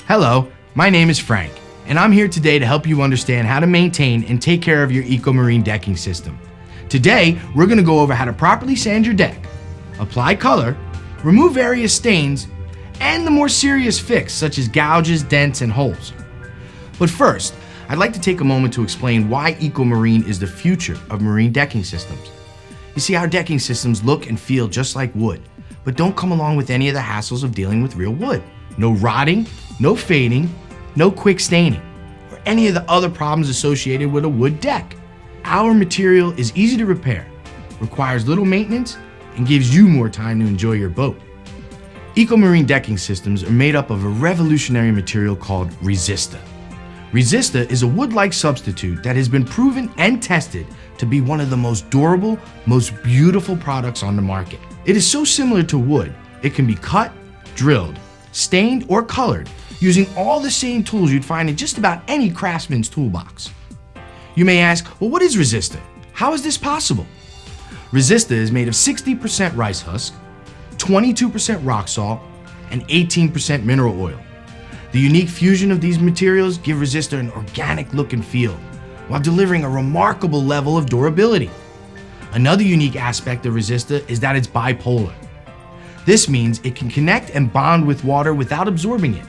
Hello, my name is Frank, and I'm here today to help you understand how to maintain and take care of your Ecomarine decking system. Today, we're going to go over how to properly sand your deck, apply color, remove various stains, and the more serious fix such as gouges, dents, and holes. But first, I'd like to take a moment to explain why Ecomarine is the future of marine decking systems. You see, our decking systems look and feel just like wood, but don't come along with any of the hassles of dealing with real wood. No rotting, no fading, no quick staining, or any of the other problems associated with a wood deck. Our material is easy to repair, requires little maintenance, and gives you more time to enjoy your boat. Ecomarine decking systems are made up of a revolutionary material called Resista. Resista is a wood-like substitute that has been proven and tested to be one of the most durable, most beautiful products on the market. It is so similar to wood, it can be cut, drilled, stained, or colored using all the same tools you'd find in just about any craftsman's toolbox. You may ask, well, what is Resista? How is this possible? Resista is made of 60% rice husk, 22% rock salt, and 18% mineral oil. The unique fusion of these materials give Resista an organic look and feel, while delivering a remarkable level of durability. Another unique aspect of Resista is that it's bipolar. This means it can connect and bond with water without absorbing it,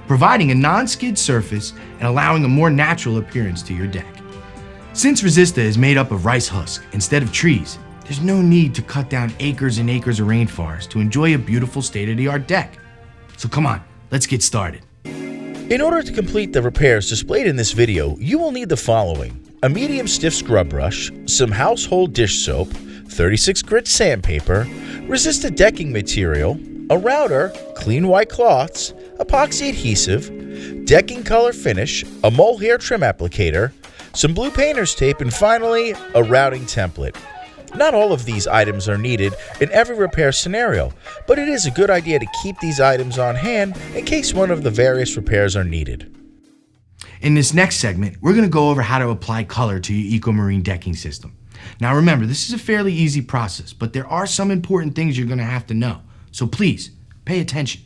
providing a non-skid surface and allowing a more natural appearance to your deck. Since Resista is made up of rice husk instead of trees, there's no need to cut down acres and acres of rainforest to enjoy a beautiful state-of-the-art deck. So come on, let's get started. In order to complete the repairs displayed in this video, you will need the following: a medium stiff scrub brush, some household dish soap, 36 grit sandpaper, Resista decking material, a router, clean white cloths, epoxy adhesive, decking color finish, a mohair trim applicator, some blue painter's tape, and finally, a routing template. Not all of these items are needed in every repair scenario, but it is a good idea to keep these items on hand in case one of the various repairs are needed. In this next segment, we're going to go over how to apply color to your Ecomarine decking system. Now remember, this is a fairly easy process, but there are some important things you're going to have to know, so please pay attention.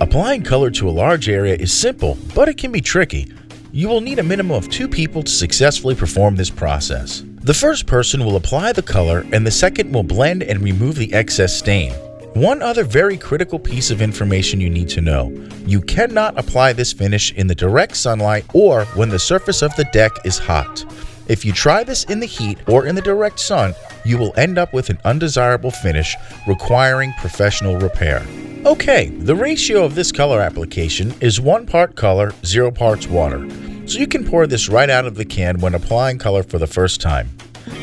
Applying color to a large area is simple, but it can be tricky. You will need a minimum of 2 people to successfully perform this process. The first person will apply the color and the second will blend and remove the excess stain. One other very critical piece of information you need to know: you cannot apply this finish in the direct sunlight or when the surface of the deck is hot. If you try this in the heat or in the direct sun, you will end up with an undesirable finish requiring professional repair. Okay, the ratio of this color application is 1 part color, 0 parts water. So you can pour this right out of the can when applying color for the first time.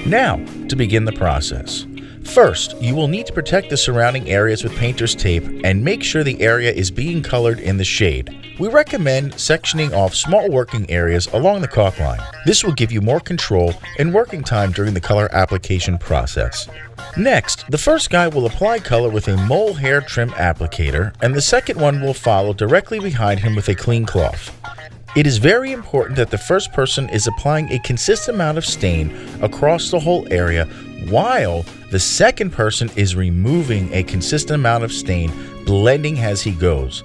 Now, to begin the process. First, you will need to protect the surrounding areas with painter's tape and make sure the area is being colored in the shade. We recommend sectioning off small working areas along the caulk line. This will give you more control and working time during the color application process. Next, the first guy will apply color with a mole hair trim applicator, and the second one will follow directly behind him with a clean cloth. It is very important that the first person is applying a consistent amount of stain across the whole area, while the second person is removing a consistent amount of stain, blending as he goes.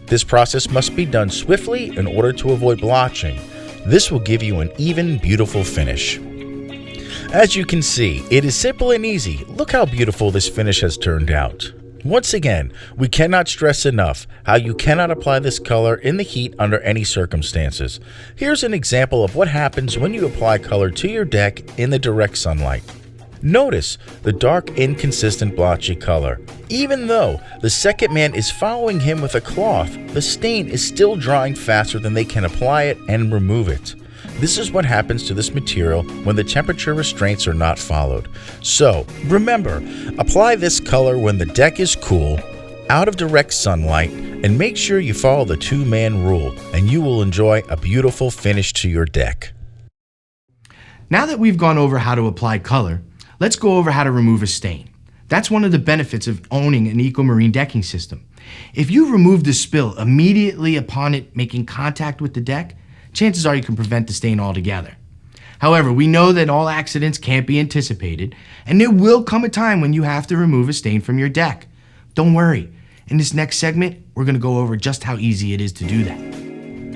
This process must be done swiftly in order to avoid blotching. This will give you an even, beautiful finish. As you can see, it is simple and easy. Look how beautiful this finish has turned out. Once again, we cannot stress enough how you cannot apply this color in the heat under any circumstances. Here's an example of what happens when you apply color to your deck in the direct sunlight. Notice the dark, inconsistent, blotchy color. Even though the second man is following him with a cloth, the stain is still drying faster than they can apply it and remove it. This is what happens to this material when the temperature restraints are not followed. So, remember, apply this color when the deck is cool, out of direct sunlight, and make sure you follow the 2-man rule, and you will enjoy a beautiful finish to your deck. Now that we've gone over how to apply color, let's go over how to remove a stain. That's one of the benefits of owning an Ecomarine decking system. If you remove the spill immediately upon it making contact with the deck, chances are you can prevent the stain altogether. However, we know that all accidents can't be anticipated, and there will come a time when you have to remove a stain from your deck. Don't worry. In this next segment, we're going to go over just how easy it is to do that.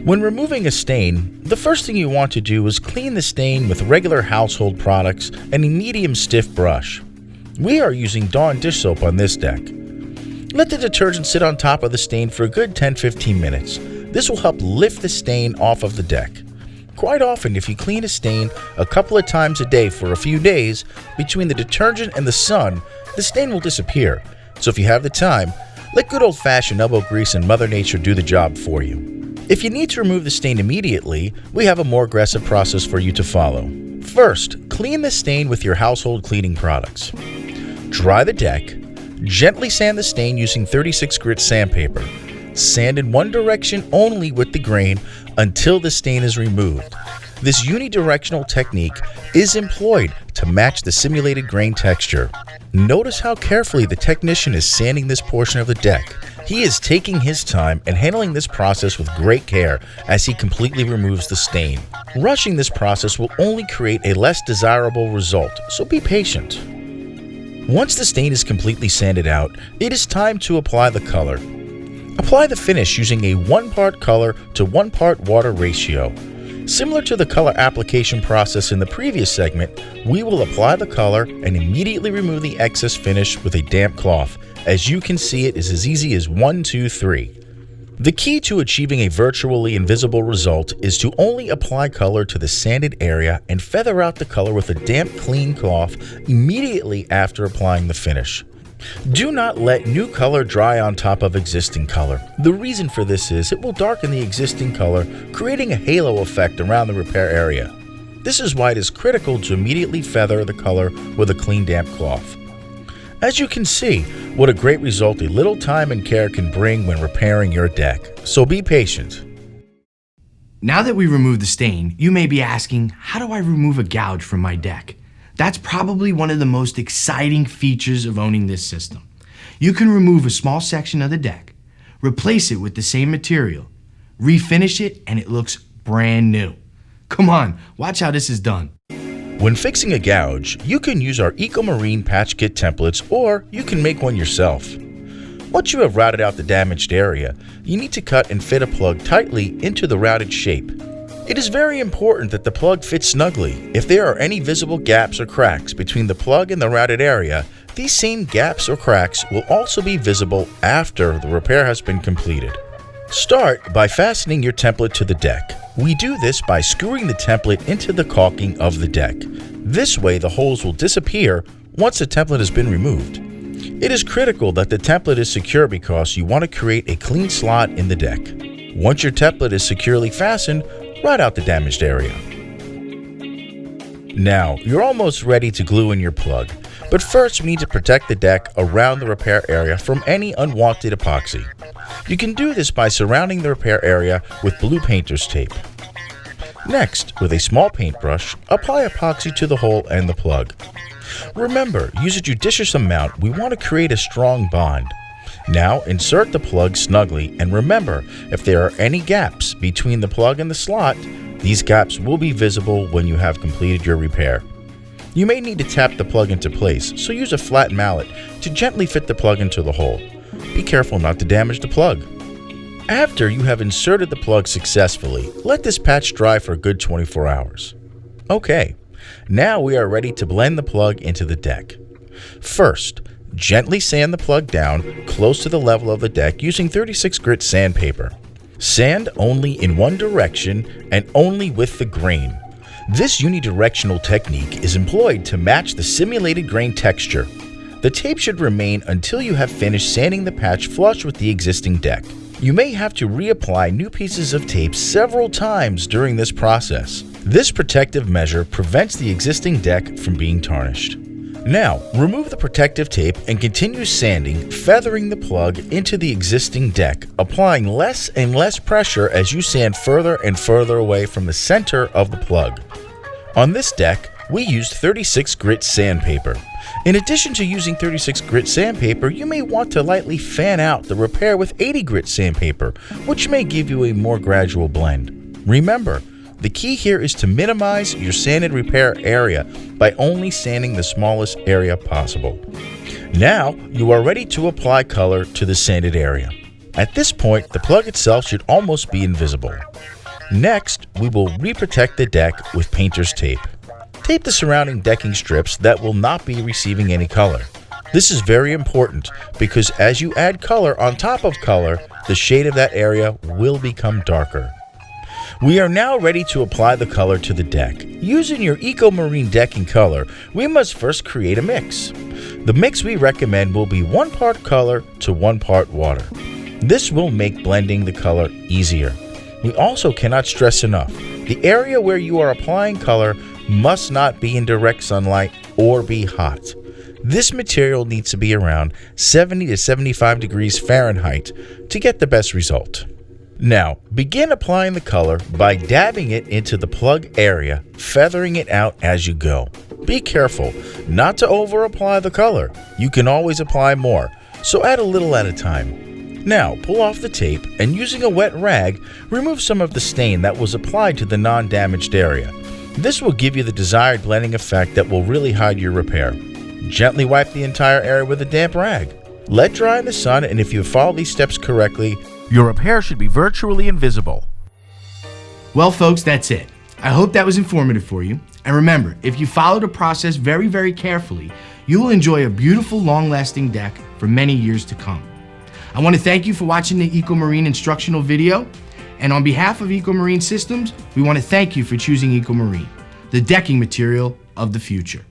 When removing a stain, the first thing you want to do is clean the stain with regular household products and a medium stiff brush. We are using Dawn dish soap on this deck. Let the detergent sit on top of the stain for a good 10-15 minutes. This will help lift the stain off of the deck. Quite often, if you clean a stain a couple of times a day for a few days, between the detergent and the sun, the stain will disappear. So if you have the time, let good old-fashioned elbow grease and Mother Nature do the job for you. If you need to remove the stain immediately, we have a more aggressive process for you to follow. First, clean the stain with your household cleaning products. Dry the deck. Gently sand the stain using 36 grit sandpaper. Sand in one direction only with the grain until the stain is removed. This unidirectional technique is employed to match the simulated grain texture. Notice how carefully the technician is sanding this portion of the deck. He is taking his time and handling this process with great care as he completely removes the stain. Rushing this process will only create a less desirable result, so be patient. Once the stain is completely sanded out, it is time to apply the color. Apply the finish using a 1-part color to 1-part water ratio. Similar to the color application process in the previous segment, we will apply the color and immediately remove the excess finish with a damp cloth. As you can see, it is as easy as 1, 2, 3. The key to achieving a virtually invisible result is to only apply color to the sanded area and feather out the color with a damp, clean cloth immediately after applying the finish. Do not let new color dry on top of existing color. The reason for this is it will darken the existing color, creating a halo effect around the repair area. This is why it is critical to immediately feather the color with a clean, damp cloth. As you can see, what a great result a little time and care can bring when repairing your deck. So be patient. Now that we removed the stain, you may be asking, how do I remove a gouge from my deck? That's probably one of the most exciting features of owning this system. You can remove a small section of the deck, replace it with the same material, refinish it, and it looks brand new. Come on, watch how this is done. When fixing a gouge, you can use our Ecomarine patch kit templates, or you can make one yourself. Once you have routed out the damaged area, you need to cut and fit a plug tightly into the routed shape. It is very important that the plug fits snugly. If there are any visible gaps or cracks between the plug and the routed area, these same gaps or cracks will also be visible after the repair has been completed. Start by fastening your template to the deck. We do this by screwing the template into the caulking of the deck. This way the holes will disappear once the template has been removed. It is critical that the template is secure because you want to create a clean slot in the deck. Once your template is securely fastened, route out the damaged area. Now, you're almost ready to glue in your plug, but first we need to protect the deck around the repair area from any unwanted epoxy. You can do this by surrounding the repair area with blue painter's tape. Next, with a small paintbrush, apply epoxy to the hole and the plug. Remember, use a judicious amount. We want to create a strong bond. Now, insert the plug snugly, and remember, if there are any gaps between the plug and the slot, these gaps will be visible when you have completed your repair. You may need to tap the plug into place, so use a flat mallet to gently fit the plug into the hole. Be careful not to damage the plug. After you have inserted the plug successfully, let this patch dry for a good 24 hours. Okay, now we are ready to blend the plug into the deck. First, gently sand the plug down close to the level of the deck using 36 grit sandpaper. Sand only in one direction and only with the grain. This unidirectional technique is employed to match the simulated grain texture. The tape should remain until you have finished sanding the patch flush with the existing deck. You may have to reapply new pieces of tape several times during this process. This protective measure prevents the existing deck from being tarnished. Now, remove the protective tape and continue sanding, feathering the plug into the existing deck, applying less and less pressure as you sand further and further away from the center of the plug. On this deck, we used 36 grit sandpaper. In addition to using 36 grit sandpaper, you may want to lightly fan out the repair with 80 grit sandpaper, which may give you a more gradual blend. Remember, the key here is to minimize your sanded repair area by only sanding the smallest area possible. Now you are ready to apply color to the sanded area. At this point, the plug itself should almost be invisible. Next, we will reprotect the deck with painter's tape. Tape the surrounding decking strips that will not be receiving any color. This is very important because as you add color on top of color, the shade of that area will become darker. We are now ready to apply the color to the deck. Using your Ecomarine decking color, we must first create a mix. The mix we recommend will be 1 part color to 1 part water. This will make blending the color easier. We also cannot stress enough, the area where you are applying color must not be in direct sunlight or be hot. This material needs to be around 70 to 75 degrees Fahrenheit to get the best result. Now, begin applying the color by dabbing it into the plug area, feathering it out as you go. Be careful not to over apply the color. You can always apply more, so add a little at a time. Now, pull off the tape and using a wet rag, remove some of the stain that was applied to the non-damaged area. This will give you the desired blending effect that will really hide your repair. Gently wipe the entire area with a damp rag. Let dry in the sun, and if you follow these steps correctly, your repair should be virtually invisible. Well, folks, that's it. I hope that was informative for you. And remember, if you follow the process very, very carefully, you will enjoy a beautiful, long-lasting deck for many years to come. I want to thank you for watching the Ecomarine instructional video. And on behalf of Ecomarine Systems, we want to thank you for choosing Ecomarine, the decking material of the future.